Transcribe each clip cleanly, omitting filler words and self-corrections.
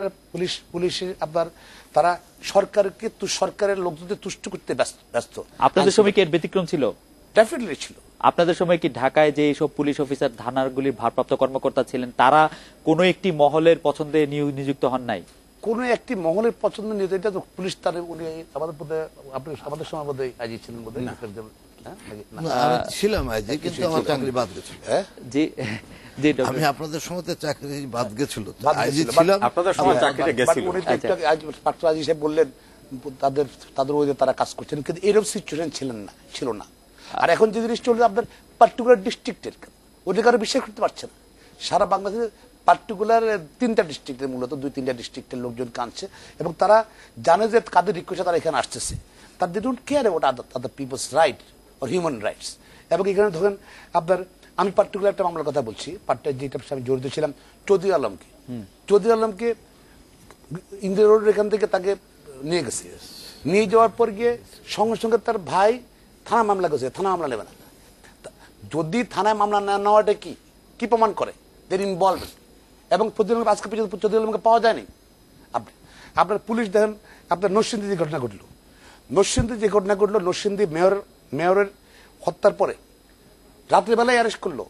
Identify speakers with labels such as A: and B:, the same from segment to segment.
A: আপনার পুলিশের আপনার তারা সরকারকে সরকারের লোকজনদের তুষ্ট করতে ব্যস্ত।
B: আপনাদের সময় কি এর ব্যতিক্রম ছিল?
A: ডেফিনেটলি ছিল।
B: আপনাদের সময় কি ঢাকায় যে সব পুলিশ অফিসার থানাগুলির ভারপ্রাপ্ত কর্মকর্তা ছিলেন তারা কোনো একটি মহলের পছন্দে নিযুক্ত হন নাই?
A: কোন একটি মহলের পছন্দ নিয়ে এটা তো পুলিশ তার উনি আমাদের বোধ আপনি আমাদের সময় বোধ আইজি ছিলেন বোধ
C: ছিলাম আইজি, কিন্তু আমার চাকরি বাদ গেছিল।
B: জি জি,
C: আমি আপনাদের সময় চাকরি বাদ গেছিল,
A: আইজি
C: ছিলাম।
D: আপনাদের সময় চাকরিটা গেছিল।
A: পাত্র আইজি সাহেব বললেন তাদের ওই তারা কাজ করছেন, কিন্তু এরকম সিচুয়েশন ছিল না। আর এখন যে জিনিসটা হলো আপনার পার্টিকুলার ডিস্ট্রিক্টের ওটা কারো বিশ্বাস করতে পারছে না। সারা বাংলাদেশে পার্টিকুলার 3টা ডিস্ট্রিক্টের মূলত 2-3টা ডিস্ট্রিক্টের লোকজন কাঁদছে এবং তারা জানে যে কাদের রিকোয়েস্টে তারা এখানে আসতেছে। তার they don't care about other people's right or human rights. এবং এখানে ধরেন আপনার আমি পার্টিকুলার একটা মামলার কথা বলছি, যেটা আমি জড়িত ছিলাম, চৌধুরী আলমকে ইন্দিরা রোডের এখান থেকে তাকে নিয়ে গেছে। নিয়ে যাওয়ার পর গিয়ে সঙ্গে সঙ্গে তার ভাই থানা মামলা করেছে, থানা মামলা নেবে না। যদি থানায় মামলা না নেওয়াটা কি প্রমাণ করে দের ইনভলভমেন্ট? এবং আজকে পর্যন্ত চৌধুরী আলমকে পাওয়া যায়নি। আপনার পুলিশ দেখেন আপনার নরসিংদী যে ঘটনা ঘটলো, নরসিংদী মেয়রের হত্যার পরে রাত্রিবেলায় অ্যারেস্ট করলো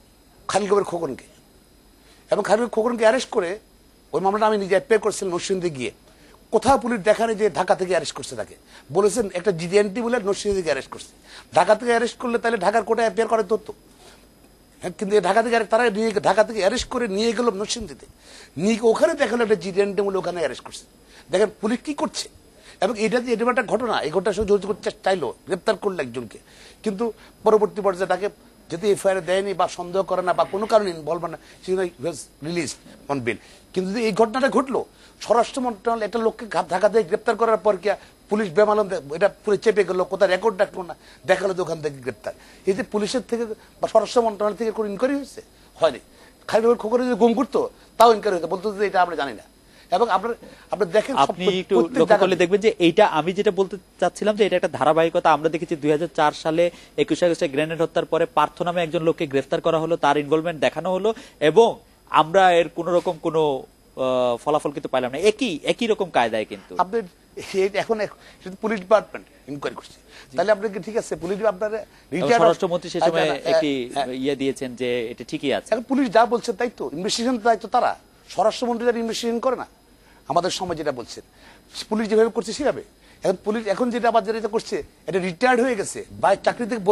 A: খালিল কবির খোকনকে, এবং খালিল খোকনকে অ্যারেস্ট করে ওই মামলাটা আমি নিজে অ্যাপিয়ার করছিলাম নরসিংদী গিয়ে। কোথাও পুলিশ দেখানে যে ঢাকা থেকে অ্যারেস্ট করছে, তাকে বলেছেন একটা জিডিএনটি বলে নরসিংদী থেকে অ্যারেস্ট করছে। ঢাকা থেকে অ্যারেস্ট করলে তাহলে ঢাকার কোর্টে অ্যাপিয়ার করে ধরতো, কিন্তু ঢাকা থেকে তারা ঢাকা থেকে অ্যারেস্ট করে নিয়ে গেল নরসিংদীতে, নিয়ে ওখানে দেখালো একটা জিডিএনটি বলে ওখানে অ্যারেস্ট করছে। দেখেন পুলিশ কি করছে। এবং এটা যে এটা একটা ঘটনা, এই ঘটনা সব জড়িত করতে চাইলো, গ্রেপ্তার করলো একজনকে, কিন্তু পরবর্তী পর্যায়ে তাকে যদি এফআইআর দেয়নি বা সন্দেহ করে না বা কোনো কারণে ইনভলভ না, রিলিজ অন বেল। কিন্তু যদি এই ঘটনাটা ঘটলো, স্বরাষ্ট্র মন্ত্রণালয় একটা লোককে ঢাকা থেকে গ্রেপ্তার করার পর কি পুলিশ বেমালম এটা পুরো চেপে গেল, কোথায় রেকর্ড রাখলো না, দেখালো যে ওখান থেকে গ্রেপ্তার। এই যে পুলিশের থেকে বা স্বরাষ্ট্র মন্ত্রণালয় থেকে কোনো ইনকোয়ারি হয়েছে? হয়নি। খালি খবরে যদি গুম করতো তাও ইনকোয়ারি হতো, বলতো যে এটা আমরা জানি না। এবং আপনার দেখেন
B: আপনি একটু লক্ষ্য করলে দেখবেন যে এইটা আমি যেটা বলতে চাচ্ছিলাম যে এটা একটা ধারাবাহিকতা। আমরা দেখেছি 2004 সালে 21 আগস্টে গ্রেনেড হত্যার পরে পার্থ নামে একজন লোককে গ্রেফতার করা হলো, তার ইনভলভমেন্ট দেখানো হলো, এবং আমরা এর কোন রকম কোন ফলাফল কিন্তু পাইলাম না। একই রকম কায়দায় কিন্তু
A: আপনি এখন পুলিশ ডিপার্টমেন্ট ইনকোয়ারি করছে, তাহলে আপনি কি ঠিক আছে? পুলিশ আপনার
B: স্বরাষ্ট্রমন্ত্রী সে সময় একটি ইয়ে দিয়েছেন যে এটা ঠিকই আছে।
A: এখন পুলিশ যা বলছে তাই তো, ইনভেস্টিগেশন দায়িত্ব তারা, স্বরাষ্ট্রমন্ত্রী যারা ইনভেস্টিগেশন করে না। আমাদের সময় যেটা বলছেন পুলিশ যেভাবে করছে সেভাবে এখন পুলিশ এখন যেটা আবার যেটা করছে, এটা রিটায়ার্ড হয়ে গেছে বা চাকরি থেকে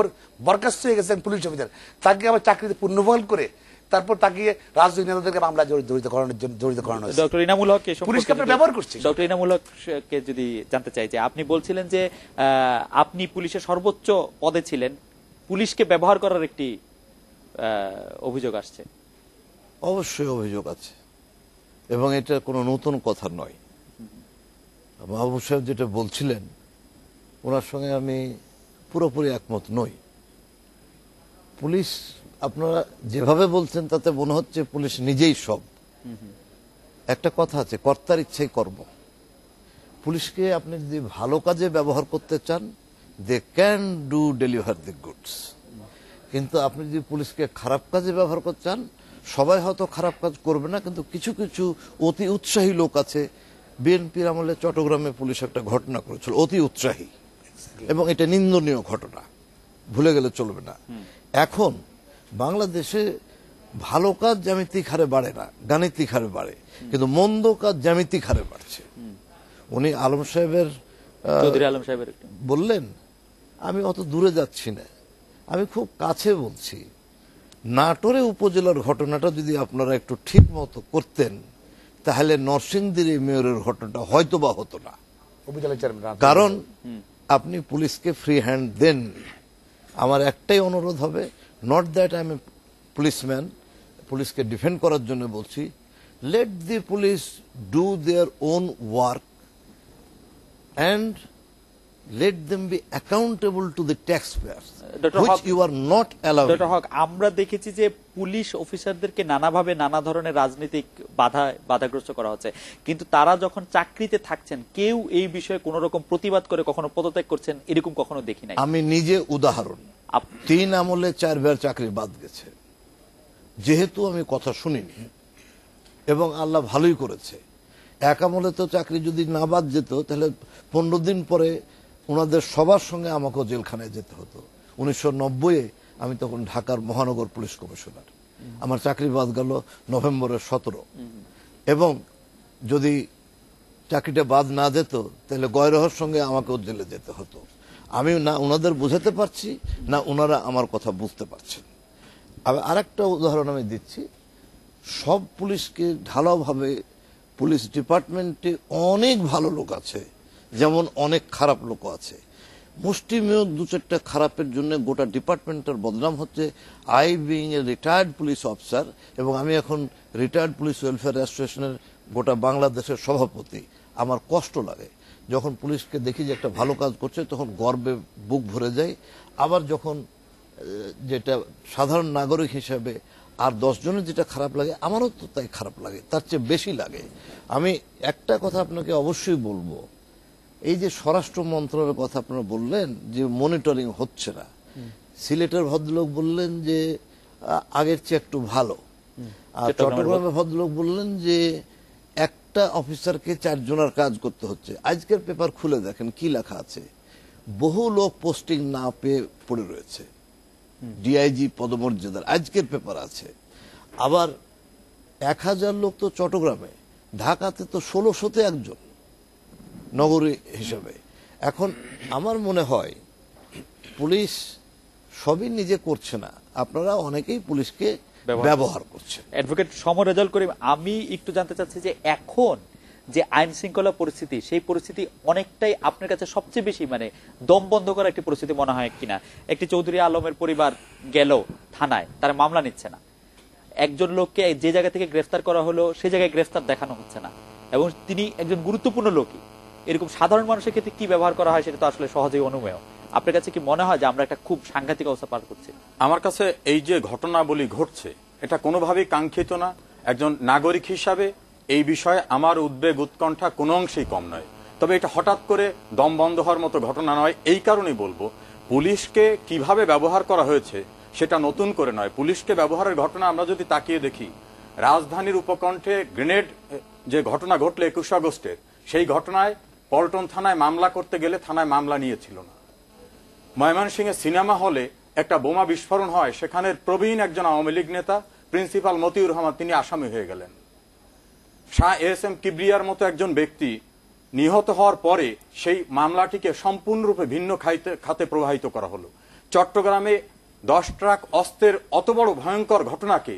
A: বরখাস্ত হয়ে গেছে পুলিশ অফিসার, তাকে আবার চাকরিতে পুনর্বহাল করে তারপর তাকে রাজনৈতিক নেতাদেরকে মামলা জড়িত করানো হয়েছে।
B: ডক্টর ইনামুল হক
A: পুলিশকে আপনি ব্যবহার করছে।
B: ডক্টর ইনামুল হককে যদি জানতে চাই যে আপনি বলছিলেন যে আপনি পুলিশের সর্বোচ্চ পদে ছিলেন, পুলিশকে ব্যবহার করার একটি অভিযোগ আসছে।
C: অবশ্যই অভিযোগ আছে, এবং এটা কোনো নতুন কথা নয়। মাহবুব সাহেব যেটা বলছিলেন ওনার সঙ্গে আমি পুরোপুরি একমত নই। পুলিশ আপনারা যেভাবে বলছেন তাতে মনে হচ্ছে পুলিশ নিজেই সব। একটা কথা আছে, কর্তার ইচ্ছাই কর্ম। পুলিশকে আপনি যদি ভালো কাজে ব্যবহার করতে চান, they can do deliver the goods. কিন্তু আপনি যদি পুলিশকে খারাপ কাজে ব্যবহার করতে চান, সবাই হয়তো খারাপ কাজ করবে না, কিন্তু কিছু কিছু অতি উৎসাহী লোক আছে। বিএনপির আমলে চট্টগ্রামে পুলিশ একটা ঘটনা করেছিল, অতি উৎসাহী, এবং এটা নিন্দনীয় ঘটনা, ভুলে গেলে চলবে না। এখন বাংলাদেশে ভালো কাজ জ্যামিতিক হারে বাড়ে না, গাণিতিক হারে বাড়ে, কিন্তু মন্দ কাজ জ্যামিতিক হারে বাড়ছে। উনি আলম সাহেবের বললেন, আমি অত দূরে যাচ্ছি না, আমি খুব কাছে বলছি। নাটোরে উপজেলার ঘটনাটা যদি আপনারা একটু ঠিক মতো করতেন, তাহলে নরসিংদীর মেয়রের ঘটনাটা হয়তো বা হতো না। কারণ আপনি পুলিশকে ফ্রি হ্যান্ড দেন। আমার একটাই অনুরোধ হবে, not that I M A policeman, পুলিশকে ডিফেন্ড করার জন্য বলছি, late the police do their own work and let them be accountable to the taxpayers, which you are not allowed.
B: Doctor Haque, আমরা দেখেছি যে পুলিশ অফিসারদেরকে নানাভাবে নানা ধরনের রাজনৈতিক বাধাগ্রস্ত করা হচ্ছে, কিন্তু তারা যখন চাকরিতে থাকছেন কেউ এই বিষয়ে কোন রকম প্রতিবাদ করে কখনো পদত্যাগ করছেন এরকম কখনো দেখি নাই।
C: আমি নিজে উদাহরণ, 3 আমলে 4 বার চাকরি বাদ গেছে, যেহেতু আমি কথা শুনিনি, এবং আল্লাহ ভালোই করেছে। এক আমলে তো চাকরি যদি না বাদ যেত তাহলে 15 দিন পরে ওনাদের সবার সঙ্গে আমাকেও জেলখানায় যেতে হতো। 1990-এ আমি তখন ঢাকার মহানগর পুলিশ কমিশনার, আমার চাকরি বাদ গেল নভেম্বরের 17। এবং যদি চাকরিটা বাদ না যেত তাহলে গয়রহর সঙ্গে আমাকেও জেলে যেতে হতো। আমি না ওনাদের বোঝাতে পারছি, না ওনারা আমার কথা বুঝতে পারছেন। আরেকটা উদাহরণ আমি দিচ্ছি, সব পুলিশকে ঢালাওভাবে, পুলিশ ডিপার্টমেন্টে অনেক ভালো লোক আছে, যেমন অনেক খারাপ লোক আছে। মুষ্টিমেয় 2-4টা খারাপের জন্য গোটা ডিপার্টমেন্টের বদনাম হচ্ছে। I being a retired police officer, এবং আমি এখন রিটায়ার্ড পুলিশ ওয়েলফেয়ার অ্যাসোসিয়েশনের গোটা বাংলাদেশের সভাপতি, আমার কষ্ট লাগে যখন পুলিশকে দেখি যে একটা ভালো কাজ করছে, তখন গর্বে বুক ভরে যায়। আবার যখন যেটা সাধারণ নাগরিক হিসেবে আর 10 জনের যেটা খারাপ লাগে, আমারও তো তাই খারাপ লাগে, তার চেয়ে বেশি লাগে। আমি একটা কথা আপনাকে অবশ্যই বলবো, এই যে স্বরাষ্ট্র মন্ত্রণালয়ের কথা আপনারা বললেন যে মনিটরিং হচ্ছে না, সিলেটের ভদ্রলোক বললেন যে আগের চেয়ে একটু ভালো, আর চট্টগ্রামের ভদ্রলোক বললেন যে একটা অফিসারকে 4 জনের কাজ করতে হচ্ছে। আজকের পেপার খুলে দেখেন কি লেখা আছে, বহু লোক পোস্টিং না পেয়ে পড়ে রয়েছে, ডিআইজি পদমর্যাদার, আজকের পেপার আছে। আবার 1000 লোক তো চট্টগ্রামে, ঢাকাতে তো 1600-তে একজন নগরী হিসাবে। এখন আমার মনে হয় পুলিশ সবই নিজে করছে না, আপনারা অনেকেই পুলিশকে ব্যবহার করছেন।
B: অ্যাডভোকেট সমর রেজাউল করিম, আমি একটু জানতে চাচ্ছি যে এখন যে আইন শৃঙ্খলা পরিস্থিতি, সেই পরিস্থিতি অনেকটাই আপনার কাছে সবচেয়ে বেশি মানে দম বন্ধ করা একটি পরিস্থিতি মনে হয় কিনা? একটি চৌধুরী আলমের পরিবার গেল থানায়, তারা মামলা নিচ্ছে না। একজন লোককে যে জায়গা থেকে গ্রেফতার করা হলো সেই জায়গায় গ্রেফতার দেখানো হচ্ছে না, এবং তিনি একজন গুরুত্বপূর্ণ লোকই। এরকম সাধারণ মানুষের ক্ষেত্রে কি ব্যবহার করা হয় সেটা তো আসলে সহজেই অনুমেয়। আপনার কাছে কি মনে হয় যে আমরা একটা খুব সাংঘাতিক অবস্থা পার করছি?
D: আমার কাছে এই যে ঘটনাবলী ঘটছে, এটা কোনোভাবেই কাঙ্ক্ষিত না। একজন নাগরিক হিসাবে এই বিষয়ে আমার উদ্বেগ উৎকণ্ঠা কোনো অংশেই কম নয়। তবে এটা হঠাৎ করে দম বন্ধ হওয়ার মতো ঘটনা নয়। এই কারণেই বলবো, পুলিশকে কিভাবে ব্যবহার করা হয়েছে সেটা নতুন করে নয়। পুলিশকে ব্যবহারের ঘটনা আমরা যদি তাকিয়ে দেখি, রাজধানীর উপকণ্ঠে গ্রেনেড যে ঘটনা ঘটলো 21 আগস্টের, সেই ঘটনায় পল্টন থানায় মামলা করতে গেলে থানায় মামলা নিয়েছিল না। ময়মনসিংহে সিনেমা হলে একটা বোমা বিস্ফোরণ হয়, সেখানের প্রবীণ একজন আওয়ামী লীগ নেতা প্রিন্সিপাল মতিউর রহমান তিনি আসামি হয়ে গেলেন। শাহ এস.এম. কিবরিয়ার মতো একজন ব্যক্তি নিহত হওয়ার পরে সেই মামলাটিকে সম্পূর্ণরূপে ভিন্ন খাতে প্রবাহিত করা হলো। চট্টগ্রামে 10 ট্রাক অস্ত্রের অত বড় ভয়ঙ্কর ঘটনাকে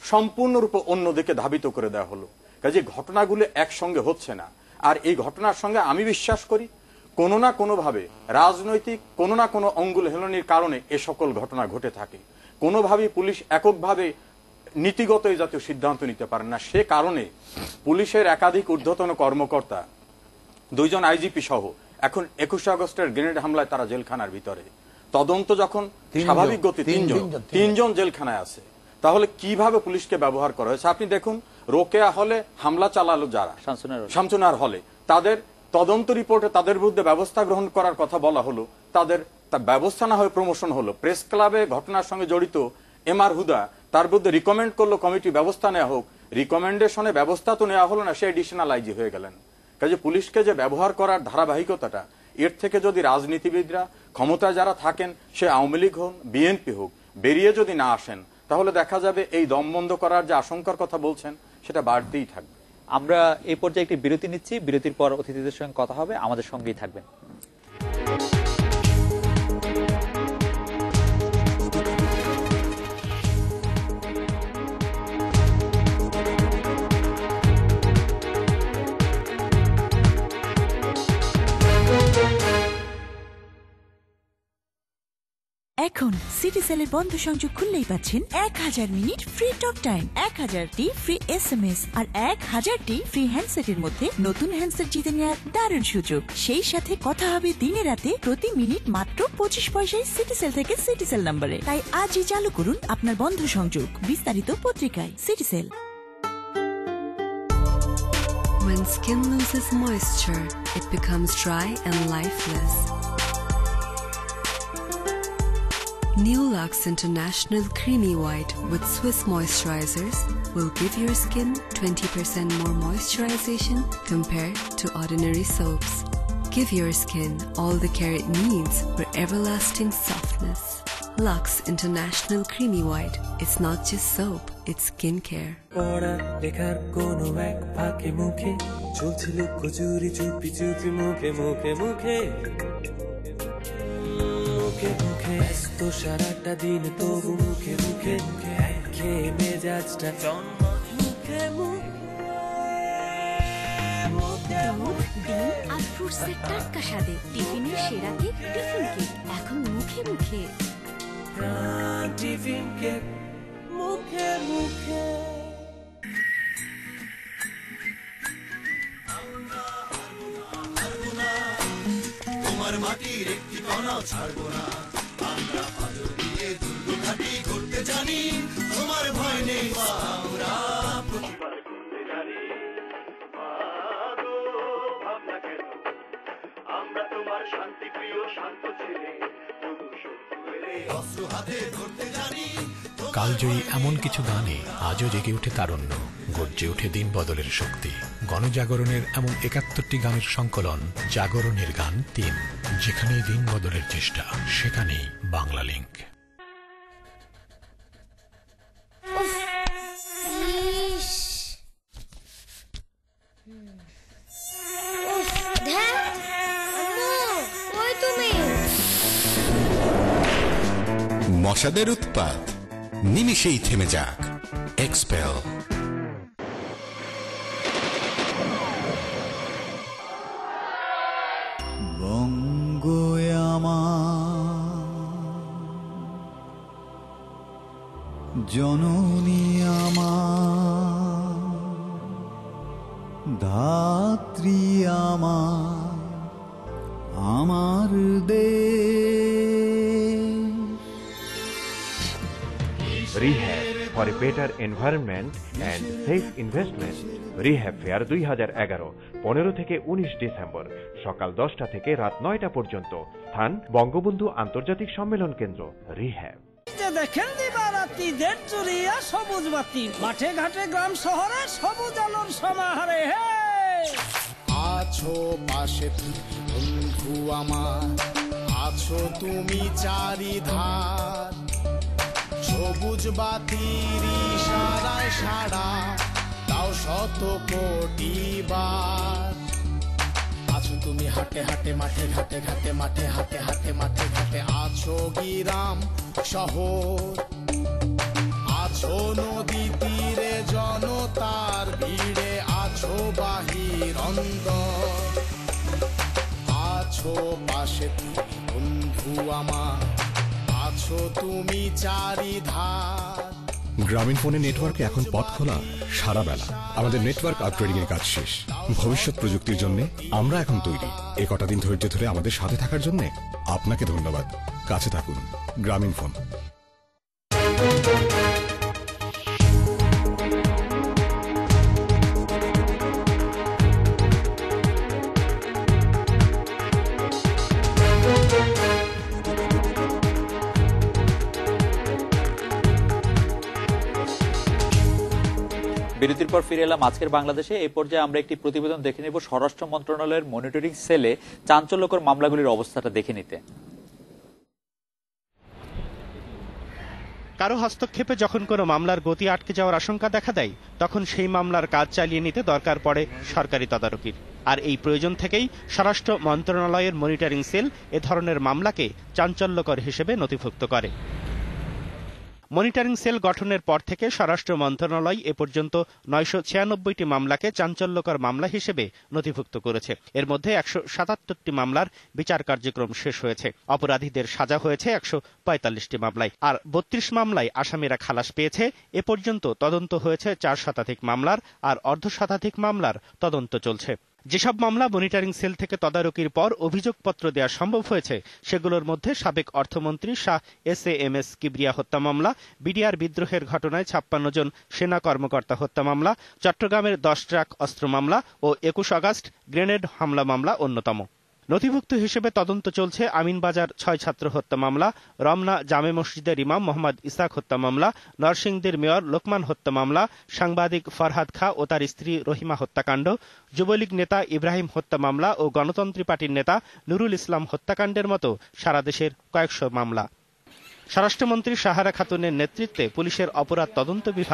D: সম্পূর্ণরূপে অন্যদিকে ধাবিত করে দেওয়া হলো। কাজে ঘটনাগুলো একসঙ্গে হচ্ছে না। আর এই ঘটনার সঙ্গে আমি বিশ্বাস করি কোনো না কোনোভাবে রাজনৈতিক কোনো না কোনো অঙ্গুল হেলনির কারণে এ সকল ঘটনা ঘটে থাকে। কোনোভাবেই পুলিশ এককভাবে নীতিগত এই জাতীয় সিদ্ধান্ত নিতে পারে না। সে কারণে পুলিশের একাধিক ঊর্ধ্বতন কর্মকর্তা, 2 জন আইজিপি সহ এখন 21 আগস্টের গ্রেনেড হামলায় তারা জেলখানার ভিতরে। তদন্ত যখন স্বাভাবিক গতি 3 জন জেলখানায় আছে, তাহলে কিভাবে পুলিশকে ব্যবহার করা হয়েছে আপনি দেখুন। রোকেয়া হলে হামলা চালালো যারা, শামসুনার হলে, তাদের তদন্ত রিপোর্টে তাদের বিরুদ্ধে ব্যবস্থা গ্রহণ করার কথা বলা হলো, তাদের ব্যবস্থা না হয়ে প্রমোশন হলো। প্রেস ক্লাবে ঘটনার সঙ্গে জড়িত এমআর হুদা, তার বিরুদ্ধে রিকমেন্ড করলো কমিটি ব্যবস্থা নেওয়া হোক, রিকমেন্ডেশনে ব্যবস্থা তো নেওয়া হলো না, সে এডিশনাল আইজি হয়ে গেলেন। কাজে পুলিশকে যে ব্যবহার করার ধারাবাহিকতাটা, এর থেকে যদি রাজনীতিবিদরা, ক্ষমতায় যারা থাকেন, সে আওয়ামী লীগ হোক বিএনপি হোক, বেরিয়ে যদি না আসেন, তাহলে দেখা যাবে এই দম বন্ধ করার যে আশঙ্কার কথা বলছেন সেটা বাড়তেই থাকবে।
B: আমরা এই পর্যায়ে একটি বিরতি নিচ্ছি, বিরতির পর অতিথিদের সঙ্গে কথা হবে, আমাদের সঙ্গেই থাকবেন।
E: এখন সিটিসেলের বন্ধ সংযোগ খুললেই পাচ্ছেন 1000 মিনিট ফ্রি টক টাইম, 1000টি ফ্রি SMS আর 1000টি ফ্রি হ্যান্ডসেটের মধ্যে নতুন হ্যান্ডসেট জিতে নেওয়ার দারুণ সুযোগ। সেই সাথে কথা হবে দিনে রাতে প্রতি মিনিট মাত্র 25 পয়সায় সিটিসেল থেকে সিটিসেল নম্বরে। তাই আজই চালু করুন আপনার বন্ধ সংযোগ। বিস্তারিত পত্রিকায়। Citycell.
F: When skin loses moisture, it becomes dry and lifeless. New Lux International Creamy White with Swiss moisturizers will give your skin 20% more moisturization compared to ordinary soaps. Give your skin all the care it needs for everlasting softness. Lux International Creamy White. It's not just soap, it's skincare.
G: পড়া লেখার কোনো এক ফাঁকে মুখে চলছিল কচুরি চুপি চুপি মুখে মুখে মুখে মুখে মুখে ব্যস্ত সারাটা দিন তবু মুখে মুখে খেয়ে মেজাজটা জন্ম মুখে মুখে
H: দুধ, ডিম আর ফ্রুটসের টাটকা স্বাদে টিফিনের সেরা কেক টিফিন কেক এখন মুখে মুখে।
G: টিফিন কেক মুখে মুখে।
I: তোমার মাটির একটি কণাও ছাড়বো না আমরা, পাথর দিয়ে দুর্গ ঘাটি করতে জানি, তোমার ভয় নেই মা, আমরা প্রতিবাদ করতে জানি। ভাবনা কেন আমরা তোমার শান্তি প্রিয় শান্ত ছেলে, অস্ত্র হাতে ধরতে জানি।
J: কালজয়ী এমন কিছু গানে আজও জেগে ওঠে তারুণ্য, গর্জে ওঠে দিন বদলের শক্তি। গণজাগরণের এমন ৭১টি গানের সংকলন জাগরণের গান ৩, যেখানেই দিন বদলের চেষ্টা সেখানেই বাংলা লিংক।
K: মশাদের উৎপাত নিমিষেই থেমে যাক। এক্সপেল।
L: বঙ্গোয় আমার জননী আমার, ধাত্রী আমার, আমার
M: Rehab for a better environment and safe investment. Rehab fair 2011 15 থেকে 19 ডিসেম্বর সকাল 10টা থেকে রাত 9টা পর্যন্ত। স্থান বঙ্গবন্ধু আন্তর্জাতিক সম্মেলন কেন্দ্র। রিহ্যাব।
N: দেখেন দিবারাতি দেড় চুরিয়া সবুজ বাতি, মাঠে ঘাটে গ্রাম শহরে সবুজ আলোর সমাহারে।
I: আছো পাশে তুমি বন্ধু আমার, আছো তুমি চারিধার, সবুজ বাতির ইশারায় সাড়া দাও শত কোটি বার। আছো তুমি হাটে হাটে মাঠে ঘাটে ঘাটে মাঠে হাটে হাটে মাঠে ঘাটে, আছো গ্রাম শহর, আছো নদী তীরে জনতার ভিড়ে, আছো বাহির অন্দর, আছো পাশে তুমি বন্ধু আমার, আছো তুমি চারিধার।
O: গ্রামীণ ফোনের নেটওয়ার্কে এখন পথ খোলা সারা বেলা। আমাদের নেটওয়ার্ক আপগ্রেডিং এর কাজ শেষ। ভবিষ্যৎ প্রযুক্তির জন্য আমরা এখন তৈরি। এই কটা দিন ধৈর্য ধরে আমাদের সাথে থাকার জন্য আপনাকে ধন্যবাদ। কাছে থাকুন। গ্রামীণ ফোন।
B: বিরতির পর ফিরে এলাম আজকের বাংলাদেশে। এই পর্যায়ে আমরা একটি প্রতিবেদন দেখে নেব স্বরাষ্ট্র মন্ত্রণালয়ের মনিটরিং সেলে চাঞ্চল্যকর মামলাগুলির অবস্থাটা দেখে নিতে।
P: কারো হস্তক্ষেপে যখন কোনো মামলার গতি আটকে যাওয়ার আশঙ্কা দেখা দেয়, তখন সেই মামলার কাজ চালিয়ে নিতে দরকার পড়ে সরকারি তদারকির। আর এই প্রয়োজন থেকেই স্বরাষ্ট্র মন্ত্রণালয়ের মনিটরিং সেল এ ধরনের মামলাকে চাঞ্চল্যকর হিসেবে নথিভুক্ত করে। মনিটরিং সেল গঠনের পর থেকে স্বরাষ্ট্র মন্ত্রণালয় এ পর্যন্ত 996টি মামলাকে চাঞ্চল্যকর মামলা হিসেবে নথিভুক্ত করেছে। এর মধ্যে 177টি মামলার বিচার কার্যক্রম শেষ হয়েছে। অপরাধীদের সাজা হয়েছে 145টি মামলায়, আর 32 মামলায় আসামিরা খালাস পেয়েছে। এ পর্যন্ত তদন্ত হয়েছে 4 শতাধিক মামলার, আর অর্ধশতাধিক মামলার তদন্ত চলছে। যেসব মামলা মনিটরিং সেল থেকে তদারকির পর অভিযোগপত্র দেওয়া সম্ভব হয়েছে, সেগুলোর মধ্যে সাবেক অর্থমন্ত্রী শাহ এস কিবরিয়া হত্যা মামলা, বিডিআর বিদ্রোহের ঘটনায় 56 জন সেনা কর্মকর্তা হত্যা মামলা, চট্টগ্রামের 10 ট্রাক অস্ত্র মামলা ও 21 আগস্ট গ্রেনেড হামলা মামলা অন্যতম। নথিভুক্ত হিসেবে তদন্ত চলছে আমিনবাজার 6 ছাত্র হত্যা মামলা, রমনা জামে মসজিদের ইমাম মোহাম্মদ ইসাক হত্যা মামলা, নরসিংদীর মেয়র লোকমান হত্যা মামলা, সাংবাদিক ফরহাদ খা ও তার স্ত্রী রহিমা হত্যাকাণ্ড, যুবলীগ নেতা ইব্রাহিম হত্যা মামলা ও গণতন্ত্রী পার্টির নেতা নুরুল ইসলাম হত্যাকাণ্ডের মতো সারা দেশের কয়েকশো মামলা। স্বরাষ্ট্রমন্ত্রী সাহারা খাতুনের নেতৃত্বে পুলিশের অপরাধ তদন্ত বিভাগ